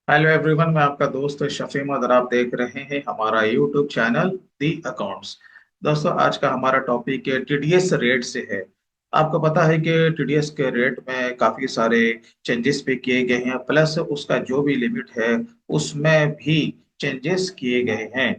Hello everyone, मैं आपका दोस्त शफीम और आप देख रहे हैं हमारा यूट्यूब चैनल दी अकाउंट्स। दोस्तों, आज का हमारा टॉपिक टीडीएस रेट से है। आपको पता है कि टीडीएस के रेट में काफी सारे चेंजेस भी किए गए हैं, प्लस उसका जो भी लिमिट है उसमें भी चेंजेस किए गए हैं।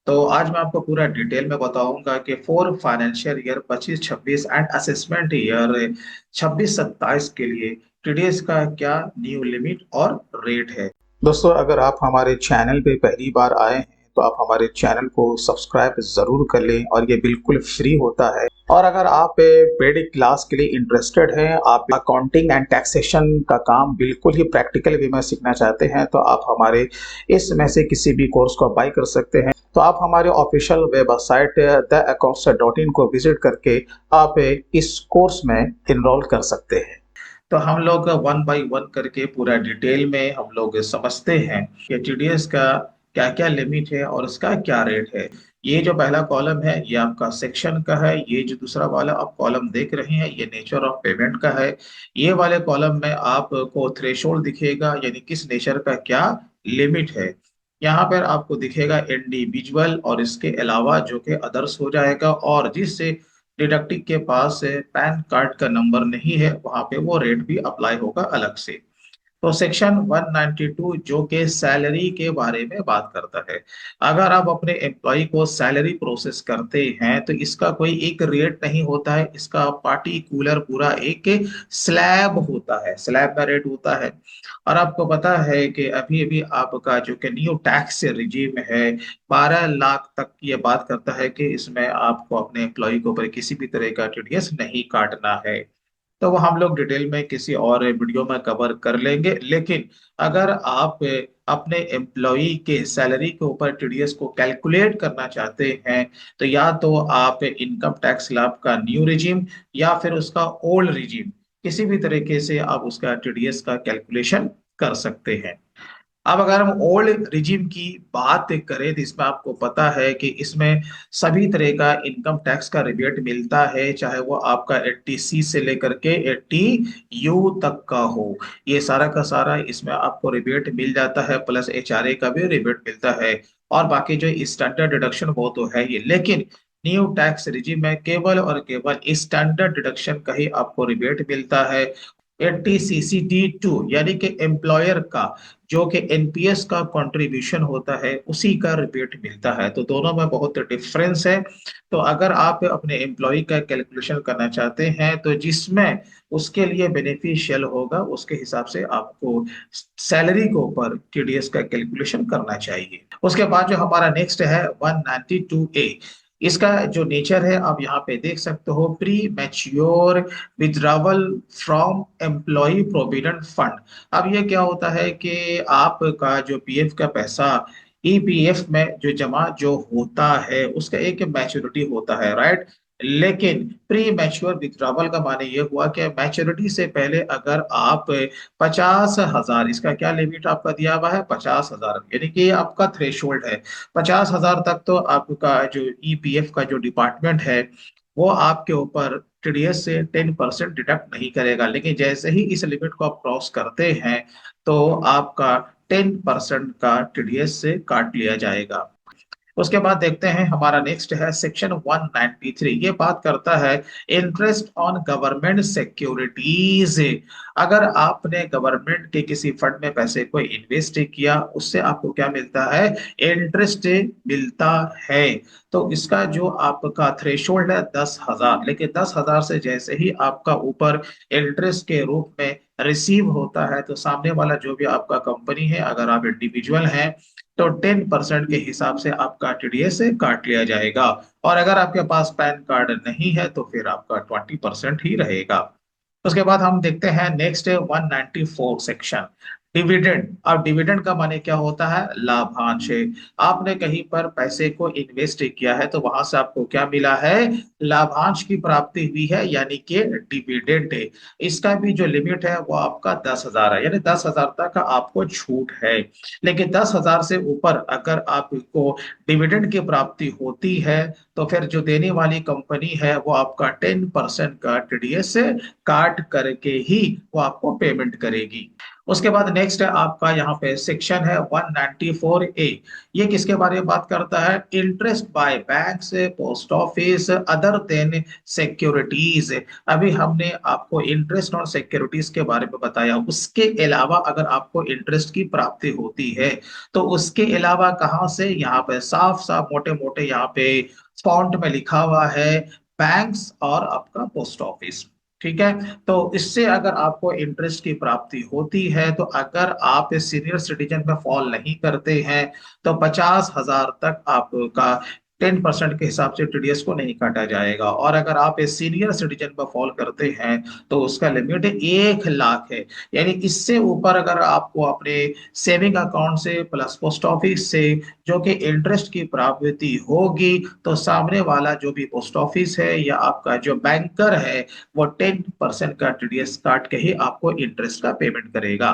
तो आज मैं आपको पूरा डिटेल में बताऊंगा कि for financial year 25-26 and assessment year 26-27 के लिए टीडीएस का क्या न्यू लिमिट और रेट है। दोस्तों, अगर आप हमारे चैनल पे पहली बार आए हैं तो आप हमारे चैनल को सब्सक्राइब जरूर कर लें और ये बिल्कुल फ्री होता है। और अगर आप पेड क्लास के लिए इंटरेस्टेड हैं, आप अकाउंटिंग एंड टैक्सेशन का काम बिल्कुल ही प्रैक्टिकल वे में सीखना चाहते हैं, तो आप हमारे इसमें से किसी भी कोर्स को बाय कर सकते हैं। तो आप हमारे ऑफिशियल वेबसाइट theaccounts.in को विजिट करके आप इस कोर्स में इनरोल कर सकते हैं। तो हम लोग वन बाय वन करके पूरा डिटेल में हम लोग समझते हैं कि टीडीएस का क्या क्या लिमिट है और उसका क्या रेट है। ये जो पहला कॉलम है ये आपका सेक्शन का है। ये जो दूसरा वाला आप कॉलम देख रहे हैं ये नेचर ऑफ पेमेंट का है। ये वाले कॉलम में आपको थ्रेशोल्ड दिखेगा, यानी किस नेचर का क्या लिमिट है। यहाँ पर आपको दिखेगा इंडिविजुअल और इसके अलावा जो कि अदर्स हो जाएगा, और जिससे डिडक्टिव के पास पैन कार्ड का नंबर नहीं है वहां पे वो रेट भी अप्लाई होगा अलग से। तो सेक्शन 192 जो कि सैलरी के बारे में बात करता है। अगर आप अपने एम्प्लॉय को सैलरी प्रोसेस करते हैं तो इसका कोई एक रेट नहीं होता है, इसका पार्टिकुलर पूरा एक स्लैब होता है, स्लैब का रेट होता है। और आपको पता है कि अभी अभी आपका जो कि न्यू टैक्स रिजीम है 12 लाख तक की ये बात करता है कि इसमें आपको अपने एम्प्लॉय को ऊपर किसी भी तरह का टीडीएस नहीं काटना है। तो वो हम लोग डिटेल में किसी और वीडियो में कवर कर लेंगे, लेकिन अगर आप अपने एम्प्लॉय के सैलरी के ऊपर टीडीएस को कैलकुलेट करना चाहते हैं तो या तो आप इनकम टैक्स स्लैब का न्यू रिजीम या फिर उसका ओल्ड रिजीम, किसी भी तरीके से आप उसका टीडीएस का कैलकुलेशन कर सकते हैं। अब अगर हम ओल्ड रिजीम की बात करें तो इसमें आपको पता है कि इसमें सभी तरह का इनकम टैक्स का रिबेट मिलता है, चाहे वो आपका 80C से लेकर के 80U तक का हो। ये सारा का सारा इसमें आपको रिबेट मिल जाता है, प्लस एचआरए का भी रिबेट मिलता है। और बाकी जो स्टैंडर्ड डिडक्शन वो तो है ही, लेकिन न्यू टैक्स रिजीम में केवल और केवल स्टैंडर्ड डिडक्शन का ही आपको रिबेट मिलता है। 80CCD2 यानी कि एम्प्लॉयर का जो कि एनपीएस का कंट्रीब्यूशन होता है उसी का रिबेट मिलता है। तो दोनों में बहुत डिफरेंस है। तो अगर आप अपने एम्प्लॉय का कैलकुलेशन करना चाहते हैं तो जिसमें उसके लिए बेनिफिशियल होगा उसके हिसाब से आपको सैलरी के ऊपर टीडीएस का कैलकुलेशन करना चाहिए। उसके बाद जो हमारा नेक्स्ट है 192A, इसका जो नेचर है आप यहाँ पे देख सकते हो, pre mature withdrawal from employ provident fund. अब ये क्या होता है कि आपका जो पीएफ का पैसा ईपीएफ में जो जमा जो होता है उसका एक मैच्योरिटी होता है, राइट। लेकिन प्री मैच्योर विड्रावल का माने ये हुआ कि मैच्योरिटी से पहले अगर आप 50,000, इसका क्या लिमिट आपका दिया हुआ है 50,000, यानी कि ये आपका थ्रेशोल्ड है। 50,000 तक तो आपका जो ईपीएफ का जो डिपार्टमेंट है वो आपके ऊपर टीडीएस से 10% डिडक्ट नहीं करेगा, लेकिन जैसे ही इस लिमिट को आप क्रॉस करते हैं तो आपका 10% का टीडीएस से काट लिया जाएगा। उसके बाद देखते हैं हमारा नेक्स्ट है सेक्शन 193। ये बात करता है इंटरेस्ट ऑन गवर्नमेंट सिक्योरिटीज। अगर आपने गवर्नमेंट के किसी फंड में पैसे को इन्वेस्ट किया उससे आपको क्या मिलता है, इंटरेस्ट मिलता है। तो इसका जो आपका थ्रेशोल्ड है 10,000, लेकिन 10,000 से जैसे ही आपका ऊपर इंटरेस्ट के रूप में रिसीव होता है तो सामने वाला जो भी आपका कंपनी है, अगर आप इंडिविजुअल हैं तो 10% के हिसाब से आपका टीडीएस काट लिया जाएगा। और अगर आपके पास पैन कार्ड नहीं है तो फिर आपका 20% ही रहेगा। उसके बाद हम देखते हैं नेक्स्ट 194 सेक्शन डिविडेंड। अब डिविडेंड का माने क्या होता है, लाभांश। आपने कहीं पर पैसे को इन्वेस्ट किया है तो वहां से आपको क्या मिला है, लाभांश की प्राप्ति हुई है, यानी कि डिविडेंड। इसका भी जो लिमिट है वो आपका 10,000 है, यानी 10,000 तक का आपको छूट है। लेकिन 10,000 से ऊपर अगर आपको डिविडेंड की प्राप्ति होती है तो फिर जो देने वाली कंपनी है वो आपका 10% का टीडीएस काट करके ही वो आपको पेमेंट करेगी। उसके बाद नेक्स्ट है आपका यहाँ पे सेक्शन है 194A। ये किसके बारे में बात करता है? Interest by banks, post office, other than securities. अभी हमने आपको इंटरेस्ट और सिक्योरिटीज के बारे में बताया, उसके अलावा अगर आपको इंटरेस्ट की प्राप्ति होती है तो उसके अलावा कहाँ से, यहाँ पे साफ साफ मोटे मोटे यहाँ पे फॉन्ट में लिखा हुआ है, बैंक्स और आपका पोस्ट ऑफिस। ठीक है, तो इससे अगर आपको इंटरेस्ट की प्राप्ति होती है तो अगर आप सीनियर सिटीजन में फॉल नहीं करते हैं तो 50,000 तक आपका 10% के हिसाब से टीडीएस को नहीं काटा जाएगा। और अगर आप सीनियर सिटीजन में फॉल करते हैं तो उसका लिमिट 1 लाख है। यानी इससे ऊपर अगर आपको अपने सेविंग अकाउंट से प्लस पोस्ट ऑफिस से जो कि इंटरेस्ट की प्राप्ति होगी, तो सामने वाला जो भी पोस्ट ऑफिस है या आपका जो बैंकर है वो 10% का टीडीएस काट के ही आपको इंटरेस्ट का पेमेंट करेगा।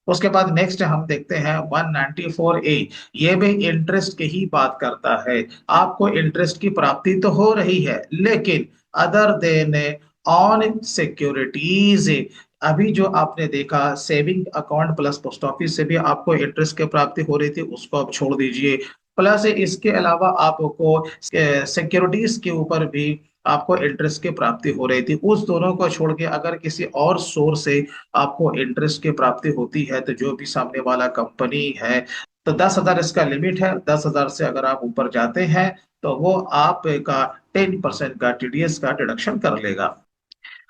उसके बाद नेक्स्ट हम देखते हैं 194A। ये भी इंटरेस्ट की ही बात करता है। आपको इंटरेस्ट की प्राप्ति तो हो रही है, लेकिन अदर देन ऑन सिक्योरिटीज, अभी जो आपने देखा saving account plus post office से भी आपको इंटरेस्ट की प्राप्ति हो रही थी, उसको आप छोड़ दीजिए। प्लस इसके अलावा आपको सिक्योरिटीज के ऊपर भी आपको इंटरेस्ट की प्राप्ति हो रही थी, उस दोनों को छोड़ के अगर किसी और सोर्स से आपको इंटरेस्ट की प्राप्ति होती है तो जो भी सामने वाला कंपनी है, तो 10,000 इसका लिमिट है। 10,000 से अगर आप ऊपर जाते हैं तो वो आपका 10% का टीडीएस का डिडक्शन कर लेगा।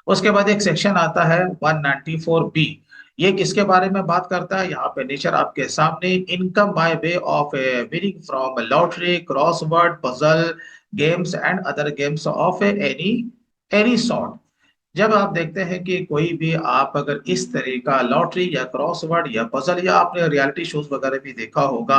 उसके बाद एक सेक्शन आता है 194B। ये किसके बारे में बात करता है? यहाँ पे नेचर आपके सामने, income by way of winning from lottery, crossword, puzzle games and other games of any any sort. जब आप देखते हैं कि कोई भी आप अगर इस तरह का लॉटरी या क्रॉसवर्ड या पजल, या आपने रियलिटी शोज वगैरह भी देखा होगा,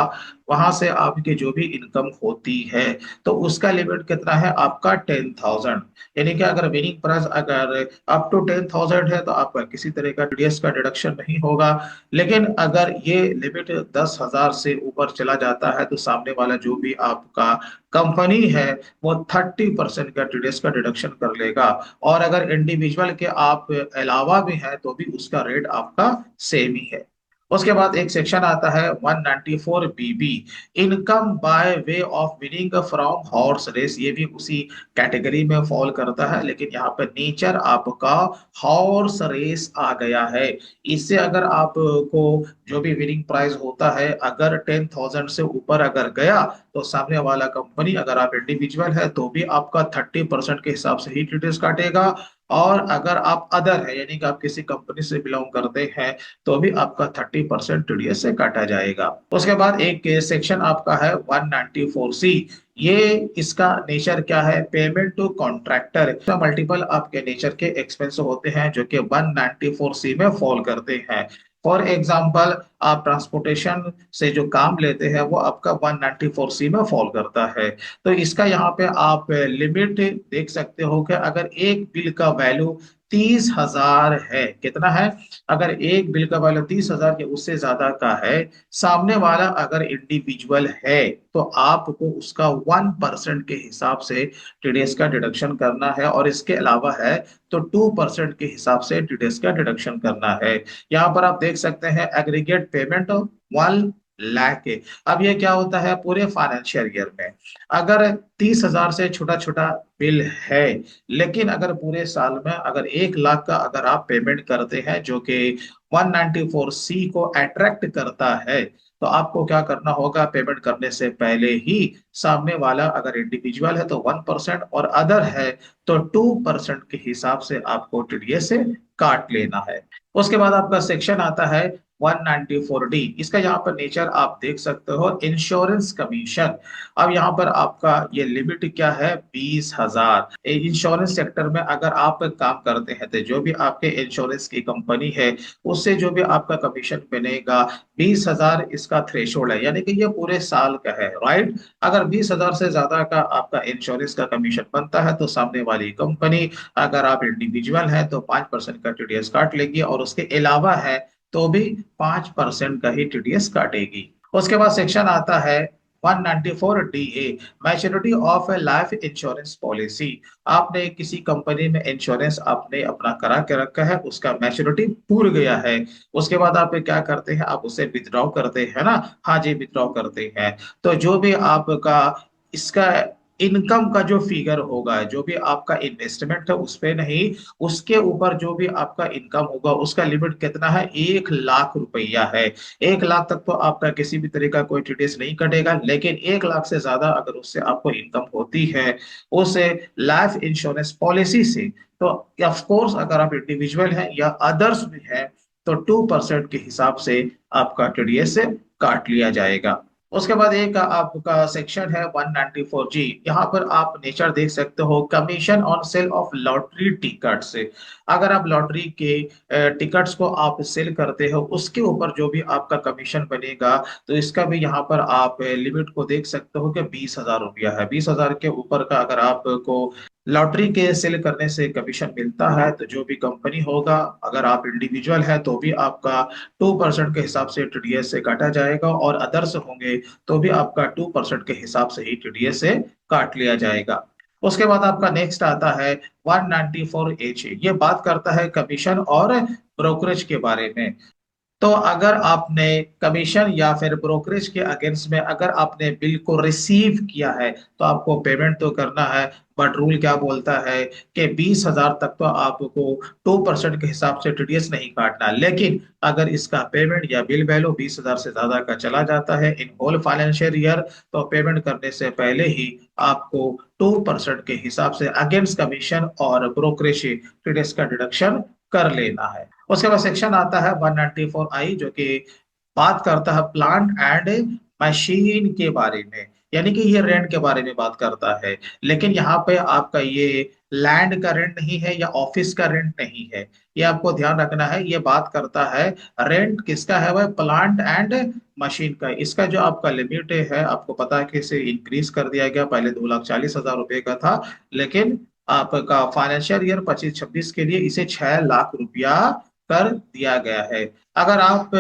वहां से आपकी जो भी इनकम होती है तो उसका लिमिट कितना है आपका? 10,000। यानी कि अगर विनिंग प्राइस अगर अप टू 10,000 है तो आपका किसी तरह का टीडीएस का डिडक्शन नहीं होगा। लेकिन अगर ये लिमिट 10,000 से ऊपर चला जाता है तो सामने वाला जो भी आपका कंपनी है वो 30% का टीडीएस का डिडक्शन कर लेगा। और अगर इंडिविजुअल के आप अलावा भी हैं तो भी उसका रेट आपका सेम ही है। उसके बाद एक सेक्शन आता है 194BB, income by way of winning from horse race. ये भी उसी कैटेगरी में फॉल करता है, लेकिन यहाँ पे नेचर आपका हॉर्स रेस आ गया है। इससे अगर आपको जो भी विनिंग प्राइस होता है अगर 10,000 से ऊपर अगर गया तो सामने वाला कंपनी, अगर आप इंडिविजुअल है तो भी आपका 30% के हिसाब से ही टीडीएस काटेगा। और अगर आप अदर है यानी कि आप किसी कंपनी से बिलोंग करते हैं तो भी आपका 30% टीडीएस से काटा जाएगा। उसके बाद एक सेक्शन आपका है 194C। ये इसका नेचर क्या है? Payment to contractor. मल्टीपल आपके नेचर के एक्सपेंस होते हैं जो कि 194C में फॉल करते हैं। फॉर एग्जाम्पल, आप ट्रांसपोर्टेशन से जो काम लेते हैं वो आपका 194C में फॉल करता है। तो इसका यहाँ पे आप लिमिट देख सकते हो कि अगर एक बिल का वैल्यू 30,000 है, कितना है? अगर एक बिल का वैल्यू 30,000 या उससे ज्यादा का है, सामने वाला अगर इंडिविजुअल है तो आपको उसका 1% के हिसाब से टीडीएस का डिडक्शन करना है। और इसके अलावा है तो 2% के हिसाब से टीडीएस का डिडक्शन करना है। यहाँ पर आप देख सकते हैं एग्रीगेट पेमेंट 1 लाख के। अब ये क्या होता है पूरे फाइनेंशियल ईयर में? अगर 30,000 से छोटा छोटा बिल है, लेकिन अगर पूरे साल में अगर 1 लाख का अगर आप पेमेंट करते हैं जो कि 194C को अट्रैक्ट करता है, तो आपको क्या करना होगा? पेमेंट करने से पहले ही सामने वाला अगर इंडिविजुअल है तो 1% और अदर है तो 2% के हिसाब से आपको टीडीएस से काट लेना है। उसके बाद आपका सेक्शन आता है 194D। इसका यहाँ पर नेचर आप देख सकते हो, इंश्योरेंस कमीशन। अब यहाँ पर आपका ये लिमिट क्या है? 20,000। इंश्योरेंस सेक्टर में अगर आप काम करते हैं तो जो भी आपके इंश्योरेंस की कंपनी है उससे जो भी आपका कमीशन बनेगा 20,000 इसका थ्रेशोल्ड है, यानी कि ये पूरे साल का है, राइट। अगर 20,000 से ज्यादा का आपका इंश्योरेंस का कमीशन बनता है तो सामने वाली कंपनी, अगर आप इंडिविजुअल है तो 5% का टीडीएस काट लेगी, और उसके अलावा है तो भी 5% का ही टीडीएस काटेगी। उसके बाद सेक्शन आता है 194 DA, maturity of A life insurance policy. आपने किसी कंपनी में इंश्योरेंस आपने अपना करा के रखा है, उसका मैच्योरिटी पूर गया है, उसके बाद आप क्या करते हैं, आप उसे विथड्रॉ करते हैं ना। हाँ जी, विथड्रॉ करते हैं। तो जो भी आपका इसका इनकम का जो फिगर होगा, जो भी आपका इन्वेस्टमेंट है उस पे नहीं, उसके ऊपर जो भी आपका इनकम होगा उसका लिमिट कितना है, 1 लाख रुपया है। 1 लाख तक तो आपका किसी भी तरह का कोई टीडीएस नहीं कटेगा, लेकिन 1 लाख से ज्यादा अगर उससे आपको इनकम होती है उस लाइफ इंश्योरेंस पॉलिसी से, तो ऑफ कोर्स अगर आप इंडिविजुअल हैं या अदर्स भी हैं तो 2% के हिसाब से आपका टीडीएस से काट लिया जाएगा। उसके बाद एक आपका सेक्शन है 194 जी। यहाँ पर आप नेचर देख सकते हो, commission on sale of lottery ticket से। अगर आप लॉटरी के टिकट्स को आप सेल करते हो उसके ऊपर जो भी आपका कमीशन बनेगा, तो इसका भी यहाँ पर आप लिमिट को देख सकते हो कि 20,000 रुपया है। 20,000 के ऊपर का अगर आपको लॉटरी के सेल करने से कमीशन मिलता है, तो जो भी कंपनी होगा, अगर आप इंडिविजुअल है तो भी आपका 2% के हिसाब से टीडीएस से काटा जाएगा, और अदर्स होंगे तो भी आपका 2% के हिसाब से ही टीडीएस से काट लिया जाएगा। उसके बाद आपका नेक्स्ट आता है 194 एच। ये बात करता है कमीशन और ब्रोकरेज के बारे में। तो अगर आपने कमीशन या फिर ब्रोकरेज के अगेंस्ट में अगर आपने बिल को रिसीव किया है तो आपको पेमेंट तो करना है। बट रूल क्या बोलता है कि 20,000 तक तो आपको 2% के हिसाब से टीडीएस नहीं काटना, लेकिन अगर इसका पेमेंट या बिल वैल्यू 20,000 से ज्यादा का चला जाता है इन होल फाइनेंशियल ईयर, तो पेमेंट करने से पहले ही आपको 2% के हिसाब से अगेंस्ट कमीशन और ब्रोकरेज टीडीएस का डिडक्शन कर लेना है। उसके बाद सेक्शन आता है 194 आई, जो कि बात करता है प्लांट एंड मशीन के बारे में, यानी कि ये रेंट के बारे में बात करता है। लेकिन यहाँ पे आपका ये लैंड का रेंट नहीं है या ऑफिस का रेंट नहीं है, ये आपको ध्यान रखना है। ये बात करता है रेंट किसका है, वह प्लांट एंड मशीन का। इसका जो आपका लिमिट है, आपको पता है कि इसे इंक्रीज कर दिया गया, पहले 2,40,000 रुपए का था, लेकिन आपका फाइनेंशियल ईयर 25-26 के लिए इसे 6 लाख रुपया कर दिया गया है। अगर आप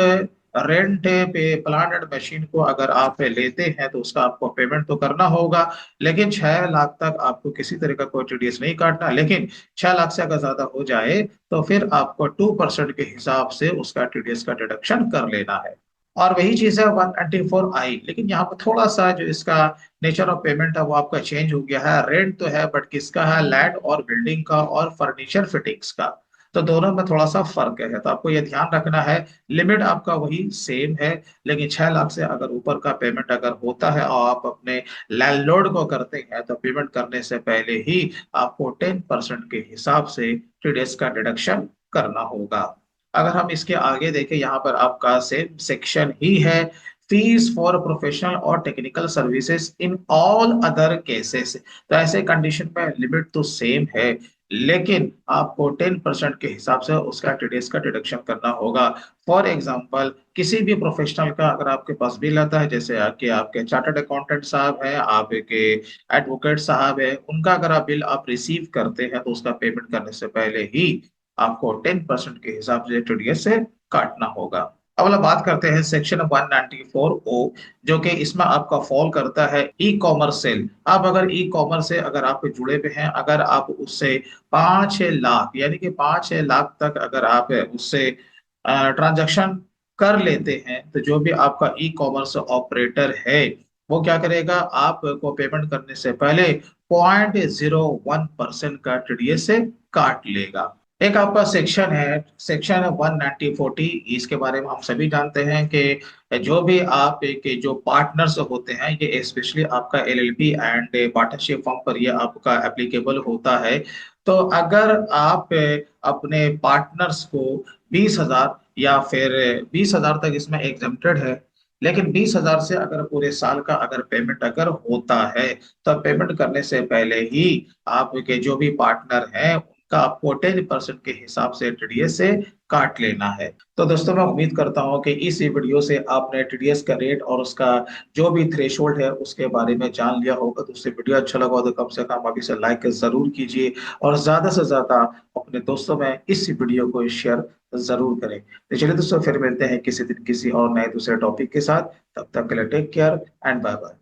रेंट पे प्लांट एंड मशीन को अगर आप लेते हैं तो उसका आपको पेमेंट तो करना होगा, लेकिन 6 लाख तक आपको किसी तरह का कोई टीडीएस नहीं काटना। लेकिन 6 लाख से अगर ज्यादा हो जाए तो फिर आपको 2% के हिसाब से उसका टीडीएस का डिडक्शन कर लेना है। और वही चीज है 194 आई, लेकिन यहाँ पर थोड़ा सा जो इसका नेचर ऑफ पेमेंट है वो आपका चेंज हो गया है। रेंट तो है बट किसका है, लैंड और बिल्डिंग का और फर्नीचर फिटिंग्स का। तो दोनों में थोड़ा सा फर्क है, तो आपको ये ध्यान रखना है। लिमिट आपका वही सेम है, लेकिन 6 लाख से अगर ऊपर का पेमेंट अगर होता है और आप अपने लैंडलॉर्ड को करते हैं तो पेमेंट करने से पहले ही आपको 10% के हिसाब से टीडीएस का डिडक्शन करना होगा। अगर हम इसके आगे देखें, यहाँ पर आपका सेम सेक्शन ही है, फीस फॉर प्रोफेशनल और technical services in all other cases. तो ऐसे कंडीशन में लिमिट तो सेम है, लेकिन आपको 10% के हिसाब से उसका टीडीएस का डिडक्शन करना होगा। फॉर एग्जाम्पल, किसी भी प्रोफेशनल का अगर आपके पास बिल आता है, जैसे कि आपके चार्टर्ड अकाउंटेंट साहब हैं, आपके एडवोकेट साहब है, उनका अगर आप बिल आप रिसीव करते हैं तो उसका पेमेंट करने से पहले ही आपको 10% के हिसाब से टीडीएस से काटना होगा। अब वाला बात करते हैं सेक्शन 194 ओ, जो कि इसमें आपका फॉल करता है ई कॉमर्स सेल। आप अगर ई कॉमर्स से अगर आप जुड़े हुए हैं, अगर आप उससे 5 लाख यानी कि 5 लाख तक अगर आप उससे ट्रांजैक्शन कर लेते हैं, तो जो भी आपका ई कॉमर्स ऑपरेटर है वो क्या करेगा, आपको पेमेंट करने से पहले 0.01% का टीडीएस से काट लेगा। एक आपका सेक्शन है, सेक्शन 190 इसके बारे में हम सभी जानते हैं कि जो भी आप के जो पार्टनर्स होते हैं, ये स्पेशली आपका एलएलपी एंड पार्टनरशिप फॉर्म पर ये आपका एप्लीकेबल होता है। तो अगर आप अपने पार्टनर्स को 20,000 या फिर 20,000 तक इसमें एग्जेम्प्टेड है, लेकिन 20,000 से अगर पूरे साल का अगर पेमेंट अगर होता है, तो पेमेंट करने से पहले ही आपके जो भी पार्टनर हैं उनका आपको 10% के हिसाब से टीडीएस से काट लेना है। तो दोस्तों, मैं उम्मीद करता हूं कि इस वीडियो से आपने टीडीएस का रेट और उसका जो भी थ्रेशोल्ड है उसके बारे में जान लिया होगा। तो उससे वीडियो अच्छा लगा हो तो कम से कम अभी से लाइक जरूर कीजिए, और ज्यादा से ज्यादा अपने दोस्तों में इस वीडियो को शेयर जरूर करें। तो चलिए दोस्तों, फिर मिलते हैं किसी दिन किसी और नए दूसरे टॉपिक के साथ। तब तक के लिए take care and bye bye.